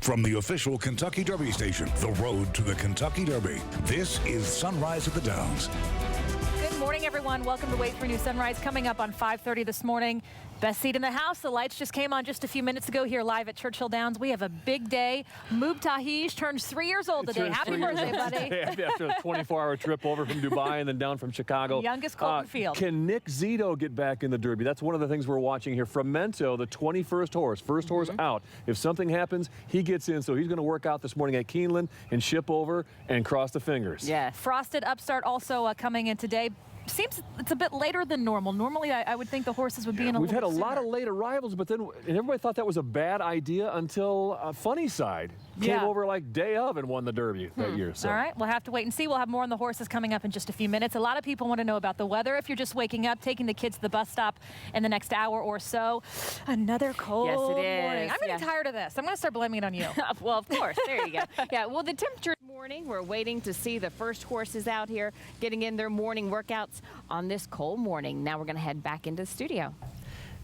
From the official Kentucky Derby station, the road to the Kentucky Derby. This is Sunrise at the Downs. Good morning, everyone. Welcome to Wait for New Sunrise. Coming up on 5:30 this morning. Best seat in the house. The lights just came on just a few minutes ago here live at Churchill Downs. We have a big day. Moob Tahij turns 3 years old today. Happy birthday, buddy. After a 24-hour trip over from Dubai and then down from Chicago. Youngest colt in the field. Can Nick Zito get back in the Derby? That's one of the things we're watching here. Frumento, the 21st horse, first horse out. If something happens, he gets in. So he's going to work out this morning at Keeneland and ship over and cross the fingers. Yeah. Frosted Upstart also coming in today. Seems it's a bit later than normal. Normally, I would think the horses would be in a We've little had a lot of late arrivals, but then everybody thought that was a bad idea until Funny Side came over like day of and won the Derby that year. So. All right, we'll have to wait and see. We'll have more on the horses coming up in just a few minutes. A lot of people want to know about the weather. If you're just waking up, taking the kids to the bus stop in the next hour or so. Another cold morning. I'm getting tired of this. I'm going to start blaming it on you. Well, of course. There you go. Yeah, well, the temperature morning, we're waiting to see the first horses out here getting in their morning workouts on this cold morning. Now we're going to head back into the studio.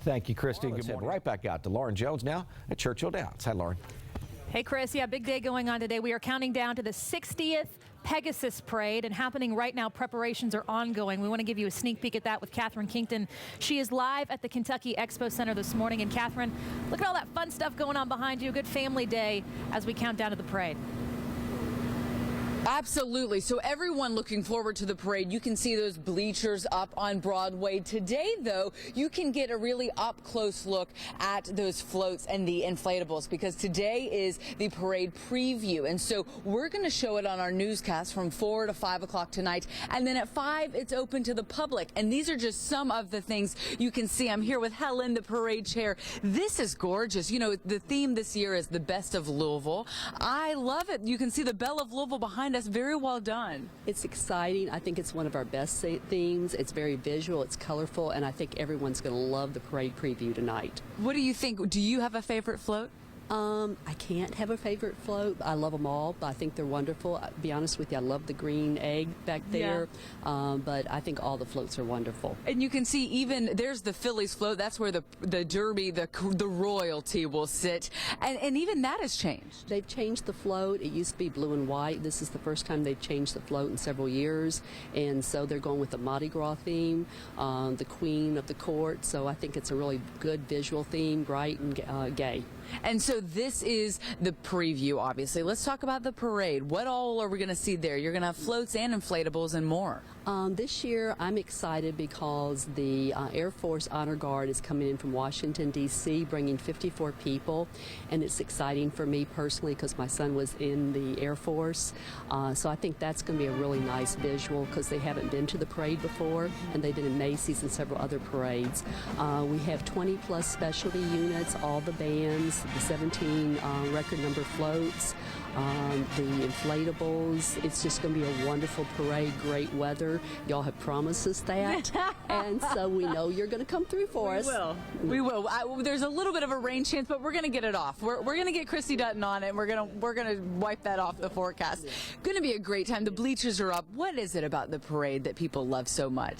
Thank you, Christy. Good morning. Right back out to Lauren Jones now at Churchill Downs. Hi, Lauren. Hey, Chris. Yeah, big day going on today. We are counting down to the 60th Pegasus Parade, and happening right now. Preparations are ongoing. We want to give you a sneak peek at that with Catherine Kington. She is live at the Kentucky Expo Center this morning. And Catherine, look at all that fun stuff going on behind you. Good family day as we count down to the parade. Absolutely. So everyone looking forward to the parade. You can see those bleachers up on Broadway. Today, though, you can get a really up-close look at those floats and the inflatables, because today is the parade preview. And so we're going to show it on our newscast from 4 to 5 o'clock tonight. And then at 5, it's open to the public. And these are just some of the things you can see. I'm here with Helen, the parade chair. This is gorgeous. You know, the theme this year is the best of Louisville. I love it. You can see the Belle of Louisville behind us. Very well done. It's exciting. I think it's one of our best themes. It's very visual, it's colorful, and I think everyone's going to love the parade preview tonight. What do you think? Do you have a favorite float? I can't have a favorite float. I love them all, but I think they're wonderful. I'll be honest with you, I love the green egg back there, but I think all the floats are wonderful. And you can see even there's the Phillies float. That's where the Derby, the royalty will sit, and even that has changed. They've changed the float. It used to be blue and white. This is the first time they've changed the float in several years, and so they're going with the Mardi Gras theme, the Queen of the Court. So I think it's a really good visual theme, bright and gay. And so this is the preview, obviously. Let's talk about the parade. What all are we going to see there? You're going to have floats and inflatables and more. This year, I'm excited because the Air Force Honor Guard is coming in from Washington, D.C., bringing 54 people. And it's exciting for me personally because my son was in the Air Force. So I think that's going to be a really nice visual because they haven't been to the parade before, and they've been in Macy's and several other parades. We have 20-plus specialty units, all the bands, the 17 record number floats, the inflatables. It's just going to be a wonderful parade, great weather. Y'all have promised us that, and so we know you're going to come through for us. We will. There's a little bit of a rain chance, but we're going to get it off. We're going to get Christy Dutton on it, and we're going to wipe that off the forecast. Going to be a great time. The bleachers are up. What is it about the parade that people love so much?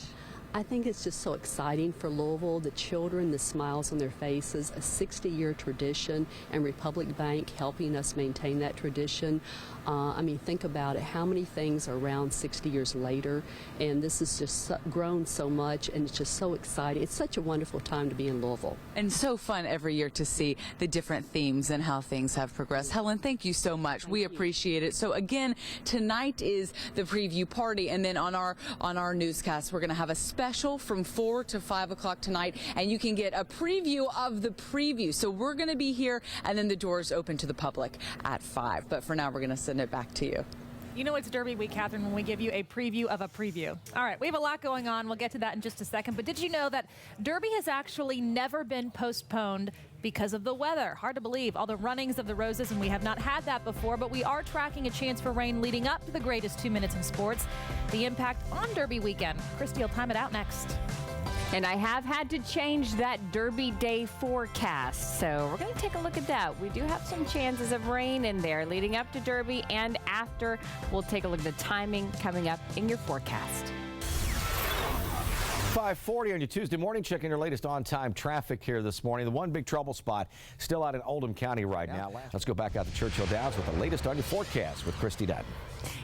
I think it's just so exciting for Louisville, the children, the smiles on their faces, a 60-year tradition, and Republic Bank helping us maintain that tradition. I mean, think about it. How many things are around 60 years later? And this has just grown so much, and it's just so exciting. It's such a wonderful time to be in Louisville. And so fun every year to see the different themes and how things have progressed. Helen, thank you so much. We appreciate it. So again, tonight is the preview party, and then on our newscast, we're going to have a special from 4 to 5 o'clock tonight, and you can get a preview of the preview. So we're going to be here, and then the doors open to the public at 5. But for now, we're going to send it back to you. You know it's Derby week, Catherine, when we give you a preview of a preview. All right, we have a lot going on. We'll get to that in just a second. But did you know that Derby has actually never been postponed because of the weather? Hard to believe. All the runnings of the roses, and we have not had that before, but we are tracking a chance for rain leading up to the greatest 2 minutes in sports. The impact on Derby weekend. Christy will time it out next. And I have had to change that Derby Day forecast, so we're going to take a look at that. We do have some chances of rain in there leading up to Derby and after. We'll take a look at the timing coming up in your forecast. 5:40 on your Tuesday morning. Checking your latest on-time traffic here this morning. The one big trouble spot still out in Oldham County right now. Let's go back out to Churchill Downs with the latest on your forecast with Christy Dutton.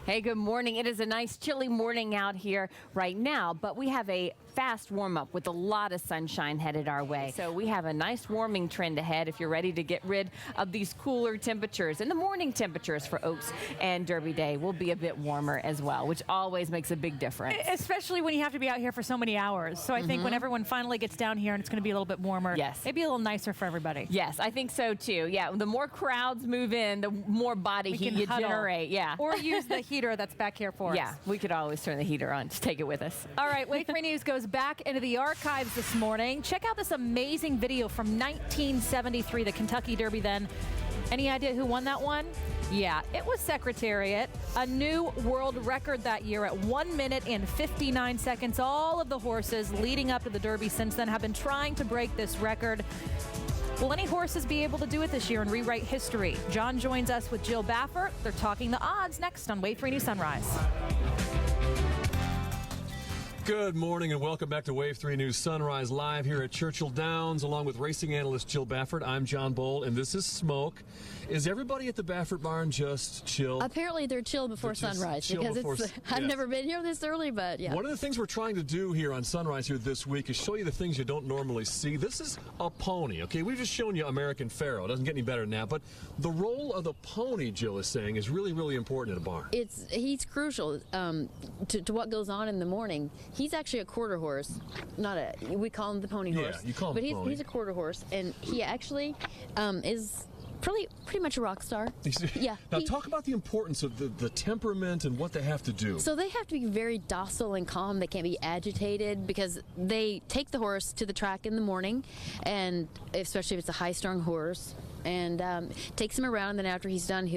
Hey, good morning. It is a nice chilly morning out here right now, but we have a fast warm-up with a lot of sunshine headed our way. So we have a nice warming trend ahead if you're ready to get rid of these cooler temperatures. And the morning temperatures for Oaks and Derby Day will be a bit warmer as well, which always makes a big difference. Especially when you have to be out here for so many hours. So I think when everyone finally gets down here and it's going to be a little bit warmer, yes, maybe a little nicer for everybody. Yes, I think so too. Yeah, the more crowds move in, the more body heat you generate. Yeah. Or use the heater that's back here for us. Yeah, we could always turn the heater on. Just take it with us. All right, Wave 3 News goes back into the archives this morning. Check out this amazing video from 1973, the Kentucky Derby then. Any idea who won that one? Yeah, it was Secretariat. A new world record that year at 1 minute and 59 seconds. All of the horses leading up to the Derby since then have been trying to break this record. Will any horses be able to do it this year and rewrite history? John joins us with Jill Baffert. They're talking the odds next on Wave 3 News Sunrise. Good morning and welcome back to Wave 3 News Sunrise live here at Churchill Downs along with racing analyst Jill Baffert. I'm John Bowl and this is Smoke. Is everybody at the Baffert barn just chill? Apparently they're chill before sunrise because I've never been here this early, but yeah. One of the things we're trying to do here on Sunrise here this week is show you the things you don't normally see. This is a pony, okay? We've just shown you American Pharoah. It doesn't get any better than that, but the role of the pony, Jill is saying, is really, really important at a barn. He's crucial to what goes on in the morning. He's actually a quarter horse, we call him the pony horse. Yeah, you call him the pony. He's a quarter horse, and he actually is pretty much a rock star. Yeah. Now talk about the importance of the temperament and what they have to do. So they have to be very docile and calm. They can't be agitated because they take the horse to the track in the morning, and especially if it's a high-strung horse, and takes him around. And then after he's done,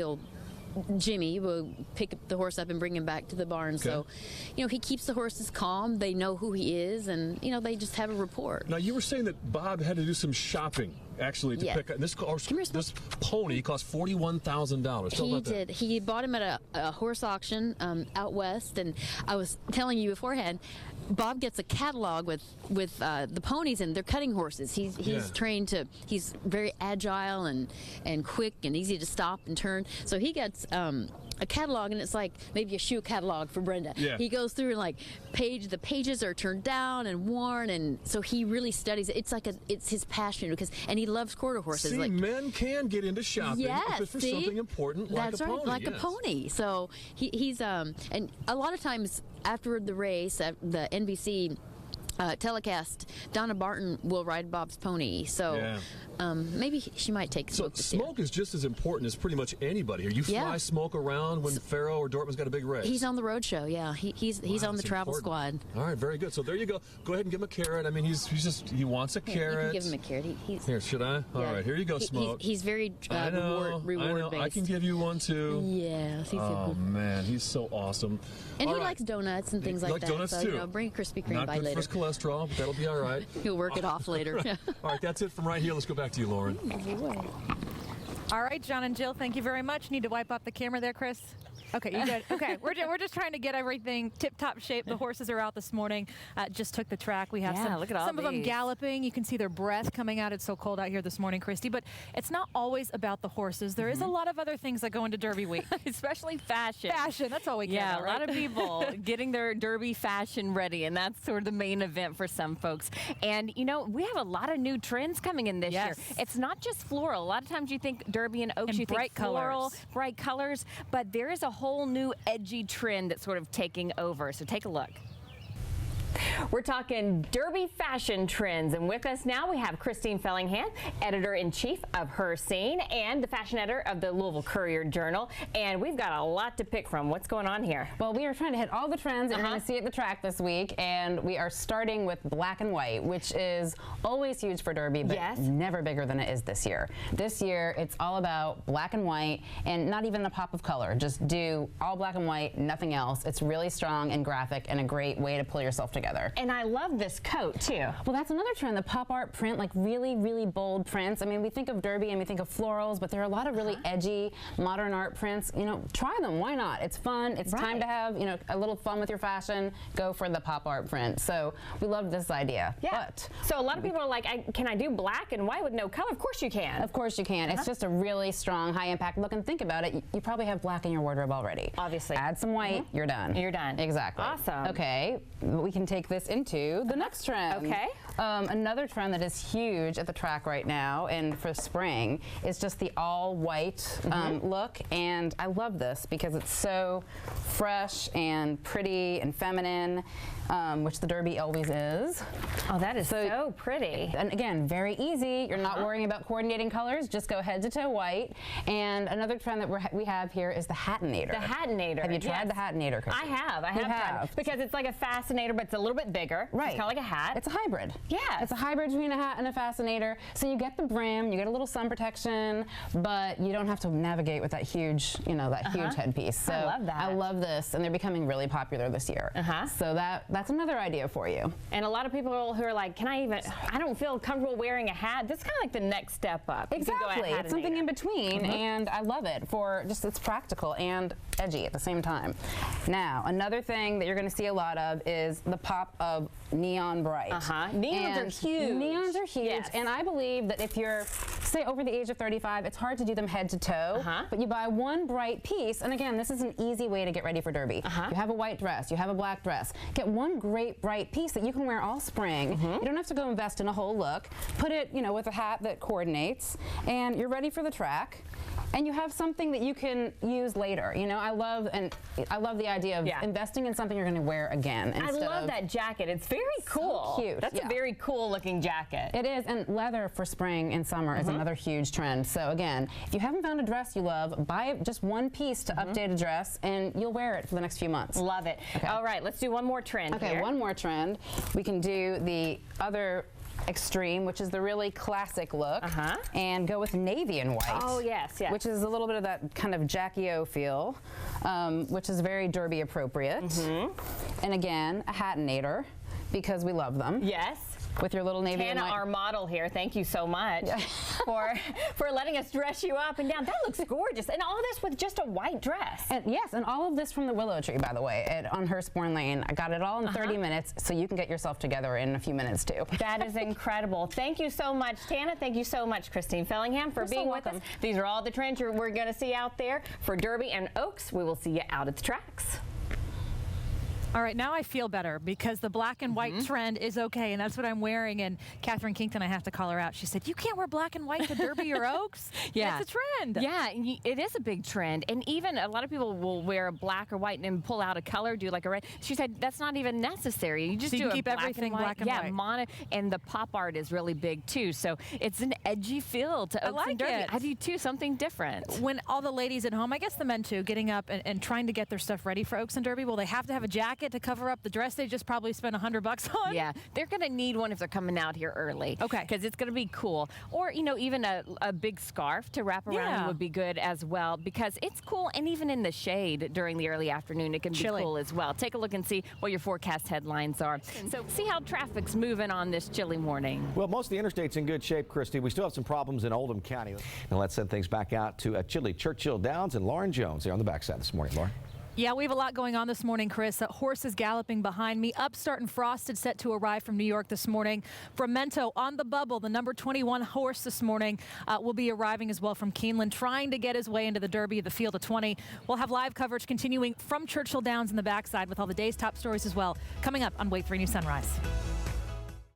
Jimmy will pick the horse up and bring him back to the barn. Okay. So, he keeps the horses calm. They know who he is, and, they just have a rapport. Now, you were saying that Bob had to do some shopping, actually, to pick up. This pony cost $41,000. He did. He bought him at a horse auction out west, and I was telling you beforehand, Bob gets a catalog with the ponies, and they're cutting horses. He's trained to. He's very agile and quick and easy to stop and turn. So he gets a catalog, and it's like maybe a shoe catalog for Brenda. Yeah. He goes through and the pages are turned down and worn, and so he really studies it. It's his passion and he loves quarter horses. See, men can get into shopping if it's for something important like a pony. That's right, like a pony. So he's and a lot of times after the race, the NBC telecast, Donna Barton will ride Bob's pony. So maybe she might take Smoke. So Smoke is just as important as pretty much anybody here. You fly Smoke around when Pharoah or Dortmund's got a big race. He's on the road show. Yeah, he's on the travel squad. All right, very good. So there you go. Go ahead and give him a carrot. I mean, he wants a carrot. You can give him a carrot. Here, should I? All right, here you go, Smoke. He's very reward based. I can give you one too. Yes. Oh man, he's so awesome. And he likes donuts and things like that. Donuts so too. Bring a Krispy Kreme by later. Not good for his cholesterol, but that'll be all right. He'll work it off later. All right, that's it from right here. Let's go back to you, Lauren. All right, John and Jill, thank you very much. Need to wipe up the camera there, Chris? Okay, you good? Okay, we're just trying to get everything tip-top shape. The horses are out this morning. Just took the track. We have some of them galloping. You can see their breath coming out. It's so cold out here this morning, Christy. But it's not always about the horses. There is a lot of other things that go into Derby week. Especially fashion. Fashion, that's all we care about, right? A lot of people getting their Derby fashion ready, and that's sort of the main event for some folks. And, we have a lot of new trends coming in this year. It's not just floral. A lot of times you think Derby and Oaks, you think floral, bright colors, but there is a whole new edgy trend that's sort of taking over. So take a look. We're talking Derby fashion trends, and with us now we have Christine Fellingham, editor-in-chief of Her Scene and the fashion editor of the Louisville Courier-Journal, and we've got a lot to pick from. What's going on here? Well, we are trying to hit all the trends that you're going to see at the track this week, and we are starting with black and white, which is always huge for Derby, but never bigger than it is this year. This year, it's all about black and white, and not even a pop of color. Just do all black and white, nothing else. It's really strong and graphic, and a great way to pull yourself together. together. And I love this coat too. Well, that's another trend, the pop art print, like really, really bold prints. I mean, we think of Derby and we think of florals, but there are a lot of really edgy modern art prints. You know, try them. Why not? It's fun. It's time to have, you know, a little fun with your fashion. Go for the pop art print. So we love this idea. Yeah. But so a lot of people are like, can I do black and white with no color? Of course you can. Of course you can. It's just a really strong, high impact look. And think about it. You probably have black in your wardrobe already. Obviously. Add some white. You're done. You're done. Exactly. Awesome. Okay. We can take this into the next trend. Okay. Another trend that is huge at the track right now and for spring is just the all white look. And I love this because it's so fresh and pretty and feminine, which the Derby always is. Oh, that is so pretty. And again, very easy. You're not worrying about coordinating colors. Just go head to toe white. And another trend that we have here is the Hattinator. The Hattinator. Have you tried the Hattinator, Christy? I have. I have tried it. Because it's like a fascinator, but it's a little bit bigger. Right. It's kind of like a hat. It's a hybrid. Yeah. It's a hybrid between a hat and a fascinator. So you get the brim, you get a little sun protection, but you don't have to navigate with that huge, you know, that huge headpiece. So I love that. I love this, and they're becoming really popular this year. So that's another idea for you. And a lot of people who are like, I don't feel comfortable wearing a hat. This is kind of like the next step up. Exactly. It's something in between, and I love it for just it's practical and edgy at the same time. Now, another thing that you're going to see a lot of is the pop of neon bright. Neons are huge. Neons are huge, Yes. and I believe that if you're, say, over the age of 35, it's hard to do them head to toe, but you buy one bright piece, and again, this is an easy way to get ready for Derby. You have a white dress, you have a black dress. Get one great bright piece that you can wear all spring. You don't have to go invest in a whole look. Put it, you know, with a hat that coordinates, and you're ready for the track. And you have something that you can use later. You know, I love the idea of investing in something you're going to wear again. I love that jacket. It's very cool. So cute. That's a very cool looking jacket. It is, and leather for spring and summer is another huge trend. So again, if you haven't found a dress you love, buy just one piece to update a dress, and you'll wear it for the next few months. Love it. Okay. All right, let's do one more trend. Okay, here. one more trend. We can do the other extreme, which is the really classic look, and go with navy and white. Oh, yes, yes. Which is a little bit of that kind of Jackie O feel, which is very Derby appropriate. And again, a Hattinator, because we love them. Yes. With your little navy and Tana, white. our model here, thank you so much for letting us dress you up and down. That looks gorgeous. And all this with just a white dress. And yes, and all of this from the Willow Tree, by the way, on Hurstbourne Lane. I got it all in 30 minutes, so you can get yourself together in a few minutes, too. That is incredible. Thank you so much, Tana. Thank you so much, Christine Fellingham, for being with us. These are all the trends we're going to see out there for Derby and Oaks. We will see you out at the tracks. All right, now I feel better because the black and white trend is okay, and that's what I'm wearing. And Catherine Kington, I have to call her out. She said, "You can't wear black and white to Derby or Oaks." Yeah, it's a trend. Yeah, it is a big trend, and even a lot of people will wear black or white and pull out a color, do like a red. She said that's not even necessary. You just so you do can keep black everything and white. black and white. And the pop art is really big too. So it's an edgy feel to Oaks and Derby. I do too, something different. When all the ladies at home, I guess the men too, getting up and trying to get their stuff ready for Oaks and Derby, will they have to have a jacket to cover up the dress they just probably spent $100 on? Yeah, they're going to need one if they're coming out here early. Okay. Because it's going to be cool. Or, you know, even a big scarf to wrap around would be good as well, because it's cool, and even in the shade during the early afternoon, it can be cool as well. Take a look and see what your forecast headlines are. So see how traffic's moving on this chilly morning. Well, most of the interstate's in good shape, Christy. We still have some problems in Oldham County. Now let's send things back out to chilly Churchill Downs and Lauren Jones there on the backside this morning. Lauren? Yeah, we have a lot going on this morning, Chris. Horses galloping behind me. Upstart and Frosted set to arrive from New York this morning. From Mento on the bubble, the number 21 horse this morning will be arriving as well from Keeneland, trying to get his way into the Derby of the field of 20. We'll have live coverage continuing from Churchill Downs in the backside with all the day's top stories as well, coming up on Wait 3 News Sunrise.